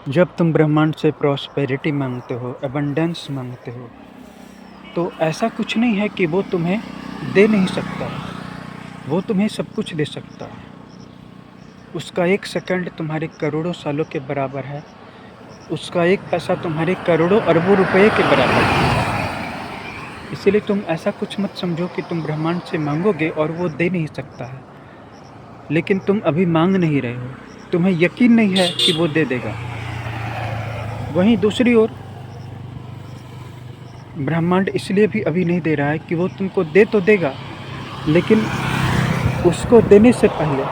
जब तुम ब्रह्मांड से प्रॉस्पेरिटी मांगते हो, अबंडेंस मांगते हो, तो ऐसा कुछ नहीं है कि वो तुम्हें दे नहीं सकता। वो तुम्हें सब कुछ दे सकता है। उसका एक सेकंड तुम्हारे करोड़ों सालों के बराबर है। उसका एक पैसा तुम्हारे करोड़ों अरबों रुपए के बराबर है। इसीलिए तुम ऐसा कुछ मत समझो कि तुम ब्रह्मांड से मांगोगे और वो दे नहीं सकता है। लेकिन तुम अभी मांग नहीं रहे हो, तुम्हें यकीन नहीं है कि वो दे देगा। वहीं दूसरी ओर ब्रह्मांड इसलिए भी अभी नहीं दे रहा है कि वो तुमको दे तो देगा, लेकिन उसको देने से पहले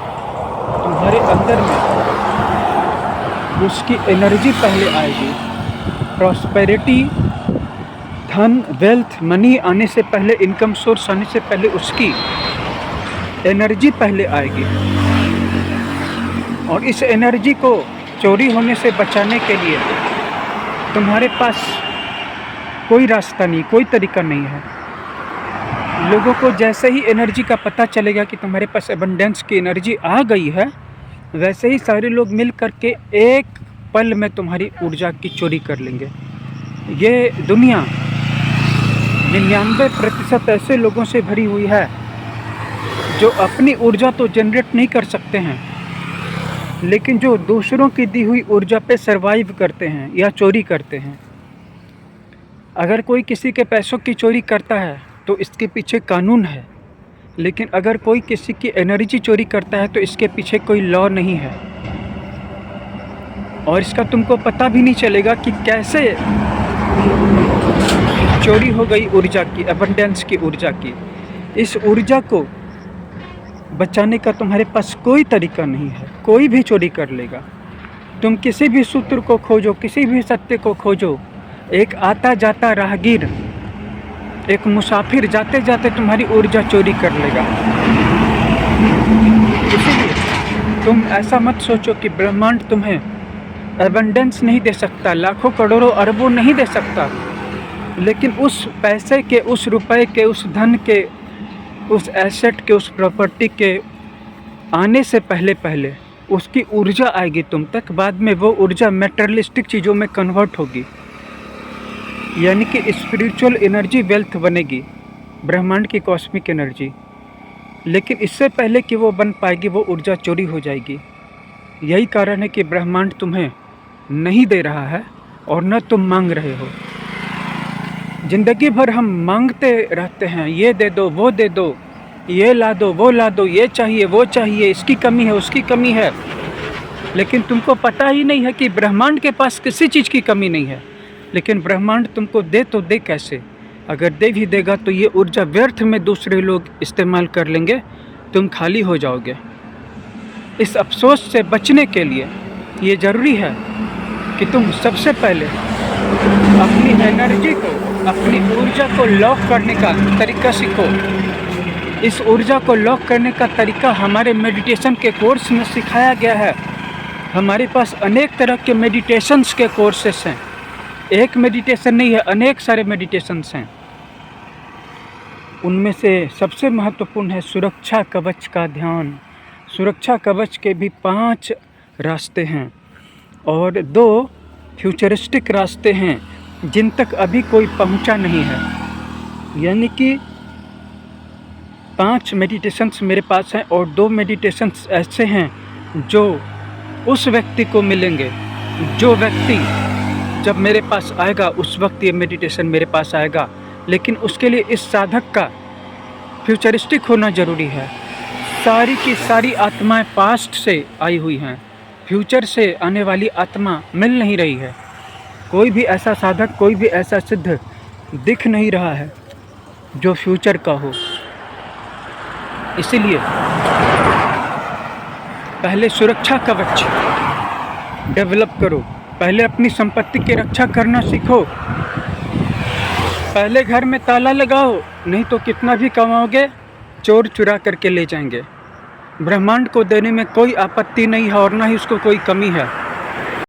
तुम्हारे अंदर में उसकी एनर्जी पहले आएगी। प्रॉस्पेरिटी, धन, वेल्थ, मनी आने से पहले, इनकम सोर्स आने से पहले उसकी एनर्जी पहले आएगी। और इस एनर्जी को चोरी होने से बचाने के लिए तुम्हारे पास कोई रास्ता नहीं, कोई तरीका नहीं है। लोगों को जैसे ही एनर्जी का पता चलेगा कि तुम्हारे पास एबंडेंस की एनर्जी आ गई है, वैसे ही सारे लोग मिल करके एक पल में तुम्हारी ऊर्जा की चोरी कर लेंगे। ये दुनिया 99% ऐसे लोगों से भरी हुई है जो अपनी ऊर्जा तो जनरेट नहीं कर सकते हैं, लेकिन जो दूसरों की दी हुई ऊर्जा पे सरवाइव करते हैं या चोरी करते हैं। अगर कोई किसी के पैसों की चोरी करता है तो इसके पीछे कानून है, लेकिन अगर कोई किसी की एनर्जी चोरी करता है तो इसके पीछे कोई लॉ नहीं है। और इसका तुमको पता भी नहीं चलेगा कि कैसे चोरी हो गई ऊर्जा की, अबंडेंस की ऊर्जा की। इस ऊर्जा को बचाने का तुम्हारे पास कोई तरीका नहीं है। कोई भी चोरी कर लेगा। तुम किसी भी सूत्र को खोजो, किसी भी सत्य को खोजो, एक आता जाता राहगीर, एक मुसाफिर जाते जाते तुम्हारी ऊर्जा चोरी कर लेगा। इसीलिए तुम ऐसा मत सोचो कि ब्रह्मांड तुम्हें एबंडेंस नहीं दे सकता, लाखों करोड़ों अरबों नहीं दे सकता, लेकिन उस पैसे के, उस रुपए के, उस धन के, उस एसेट के, उस प्रॉपर्टी के आने से पहले पहले उसकी ऊर्जा आएगी तुम तक। बाद में वो ऊर्जा मेटेरियलिस्टिक चीज़ों में कन्वर्ट होगी, यानी कि स्पिरिचुअल एनर्जी वेल्थ बनेगी, ब्रह्मांड की कॉस्मिक एनर्जी। लेकिन इससे पहले कि वो बन पाएगी, वो ऊर्जा चोरी हो जाएगी। यही कारण है कि ब्रह्मांड तुम्हें नहीं दे रहा है और न तुम मांग रहे हो। ज़िंदगी भर हम मांगते रहते हैं, ये दे दो, वो दे दो, ये ला दो, वो ला दो, ये चाहिए, वो चाहिए, इसकी कमी है, उसकी कमी है। लेकिन तुमको पता ही नहीं है कि ब्रह्मांड के पास किसी चीज़ की कमी नहीं है। लेकिन ब्रह्मांड तुमको दे तो दे कैसे? अगर दे भी देगा तो ये ऊर्जा व्यर्थ में दूसरे लोग इस्तेमाल कर लेंगे, तुम खाली हो जाओगे। इस अफसोस से बचने के लिए ये ज़रूरी है कि तुम सबसे पहले अपनी एनर्जी को, अपनी ऊर्जा को लॉक करने का तरीका सीखो। इस ऊर्जा को लॉक करने का तरीका हमारे मेडिटेशन के कोर्स में सिखाया गया है। हमारे पास अनेक तरह के मेडिटेशंस के कोर्सेस हैं। एक मेडिटेशन नहीं है, अनेक सारे मेडिटेशंस हैं। उनमें से सबसे महत्वपूर्ण है सुरक्षा कवच का ध्यान। सुरक्षा कवच के भी 5 रास्ते हैं और 2 फ्यूचरिस्टिक रास्ते हैं जिन तक अभी कोई पहुंचा नहीं है। यानी कि 5 मेडिटेशंस मेरे पास हैं और 2 मेडिटेशंस ऐसे हैं जो उस व्यक्ति को मिलेंगे, जो व्यक्ति जब मेरे पास आएगा उस वक्त ये मेडिटेशन मेरे पास आएगा। लेकिन उसके लिए इस साधक का फ्यूचरिस्टिक होना ज़रूरी है। सारी की सारी आत्माएं पास्ट से आई हुई हैं, फ्यूचर से आने वाली आत्मा मिल नहीं रही है। कोई भी ऐसा साधक, कोई भी ऐसा सिद्ध दिख नहीं रहा है जो फ्यूचर का हो। इसीलिए पहले सुरक्षा कवच डेवलप करो। पहले अपनी संपत्ति की रक्षा करना सीखो। पहले घर में ताला लगाओ, नहीं तो कितना भी कमाओगे चोर चुरा करके ले जाएंगे। ब्रह्मांड को देने में कोई आपत्ति नहीं है और ना ही उसको कोई कमी है।